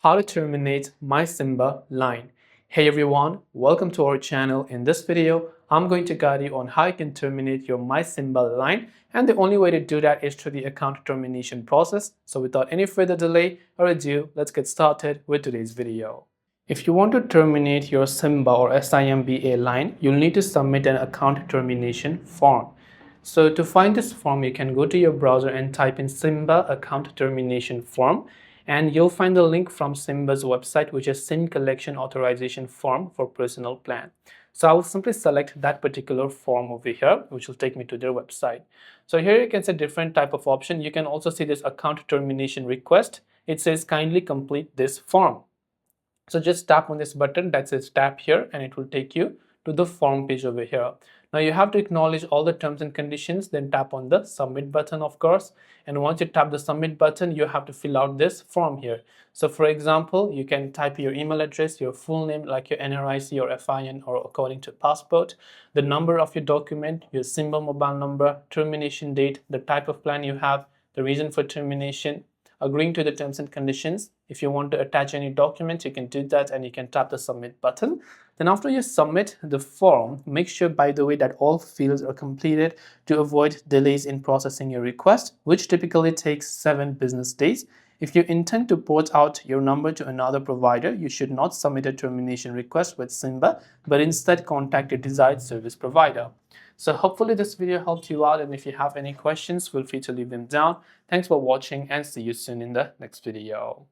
How to terminate my Simba line. Hey everyone, welcome to our channel. In this video, I'm going to guide you on how you can terminate your My Simba line, and the only way to do that is through the account termination process. So without any further delay or ado, let's get started with today's video. If you want to terminate your Simba or SIMBA line, you'll need to submit an account termination form. So to find this form, you can go to your browser and type in Simba account termination form, and you'll find the link from Simba's website, which is SIM collection authorization form for personal plan. So I will simply select that particular form over here, which will take me to their website. So here you can see different type of option. You can also see this account termination request. It says kindly complete this form. So just tap on this button that says tap here, and it will take you to the form page over here. Now you have to acknowledge all the terms and conditions, then tap on the submit button, of course. And once you tap the submit button, you have to fill out this form here. So for example, you can type your email address, your full name like your NRIC or FIN or according to passport, the number of your document, your Simba mobile number, termination date, the type of plan you have, the reason for termination, agreeing to the terms and conditions. If you want to attach any documents, you can do that, and you can tap the submit button. Then after you submit the form, make sure, by the way, that all fields are completed to avoid delays in processing your request, which typically takes 7 business days. If you intend to port out your number to another provider, you should not submit a termination request with Simba, but instead contact your desired service provider. So hopefully this video helped you out, and if you have any questions, feel free to leave them down. Thanks for watching, and see you soon in the next video.